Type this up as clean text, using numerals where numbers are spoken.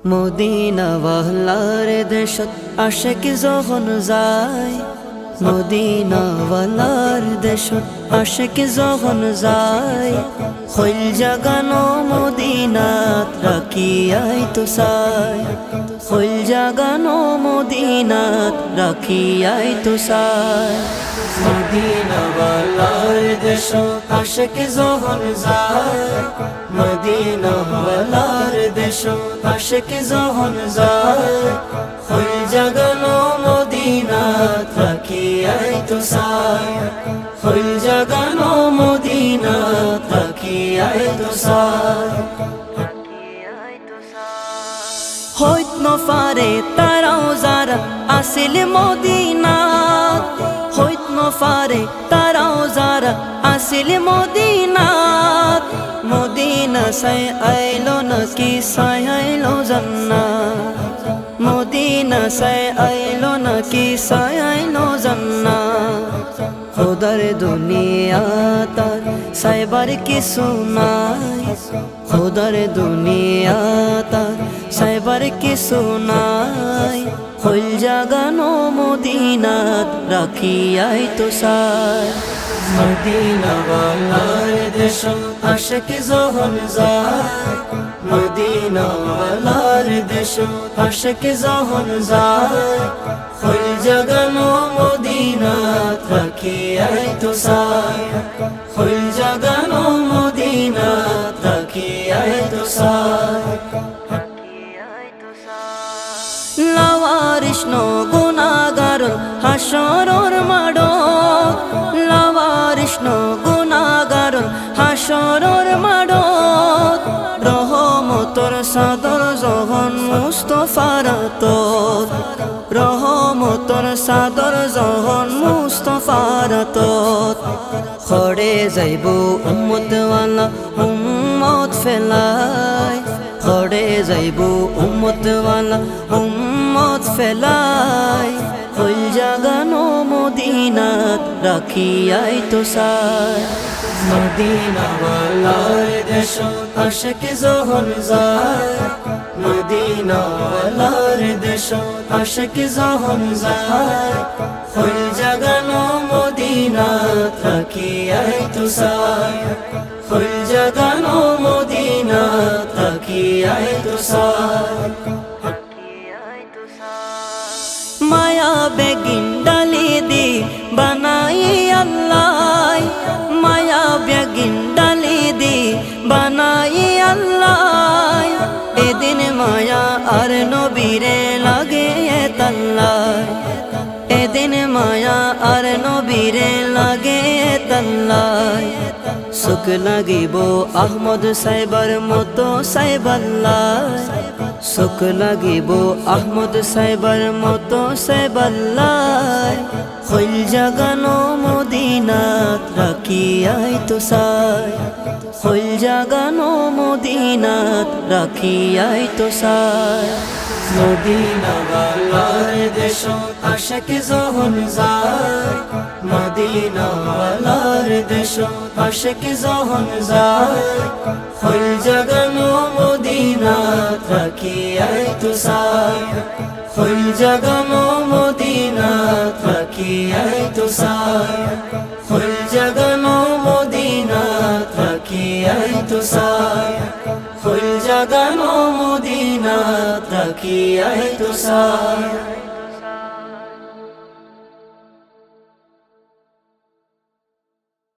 Medina ওয়ালার দেশত আশিক যখন যায়, মদিনা ওয়ালার দেশত আশিক যখন যায়, হইল জাগানো মদিনাত রাখিয়াই তো চাই, হইল জাগানো মদিনাত রাখিয়াই তো চাই। মদিনা ওয়ালার দেশত আশিক যখন যায়, মদিনা ওয়ালার দেশত আশিক যখন যায়, হইল জাগানো মদিনাত রাখিয়াই তো চাই, হইল জাগানো মদিনাত রাখিয়াই তো চাই। হইত নফারে তারাও যারা আসিল মদিনাত, হইত নফারে তারাও যারা আসিল মদিনাত, মদিনা সাই আইলো নাকি সাই আইলো জান্নাত, মদিনা সাই আইলো নাকি সাই আইলো জান্নাত। খোদার দুনিয়া তার সাইবার কিছু নাই, খোদার দুনিয়া তার সাইবার কিছু নাই, হইল জাগানো মদিনাত রাখিয়াই তো চাই। মদিনা ওয়ালার দেশত আশিক যখন যায়, মদিনা ওয়ালার দেশত আশিক যখন যায়, হইল জাগানো মদিনাত রাখিয়াই তো চাই, হইল জাগানো মদিনাত রাখিয়াই তো চাই। লাওয়ারিস নো গুনাহগার হাসরর মাডত, লাওয়ারিস নো গুনাহগার হাসরর মাডত, রহমতর সাদর যখন মুস্তাফার হাতত, রহমতর সাদর যখন মুস্তাফার হাতত, খড়ে যাইব উম্মতওয়ালা উম্মত ফেলাই, খড়ে যাইব উম্মতওয়ালা উম্মত ফেলাই, হইল জাগানো মদিনাত রাখিয়াই তো চাই। মদিনা ওয়ালার দেশত আশিক যখন যায়, মদিনা ওয়ালার দেশত আশিক যখন যায়, হইল জাগানো মদিনাত রাখিয়াই তো চাই, হইল জাগানো মদিনাত রাখিয়াই তো চাই। মায়া বেগিন ডালি দি বানাই আল্লাহ, মায়া বেগিন ডালি দি বানাই আল্লাহ, এদিন মায়া আর নবীরে লাগে তাল্লাই, এদিন মায়া আর নবীরে লাগে তাল্লাই, সুখ লাগিব আহমদ সাইবার মতো সাইবাল্লাই, সুখ লাগিব আহমদ সাইবার মতো সাইবাল্লাই, হইল জাগানো মদিনাত রাখিয়াই তো চাই, হইল জাগানো মদিনাত রাখিয়াই তো চাই। মদিনা ওয়ালার দেশত আশিক যখন যায়, মদিনা ওয়ালার দেশত আশিক যখন যায়, হইল জাগানো মদিনাত রাখিয়াই তো চাই, হইল জাগানো মদিনাত রাখিয়াই তো চাই, হইল জাগানো মদিনাত রাখিয়াই তো চাই, হইল জাগানো মদিনাত রাখিয়াই তো চাই।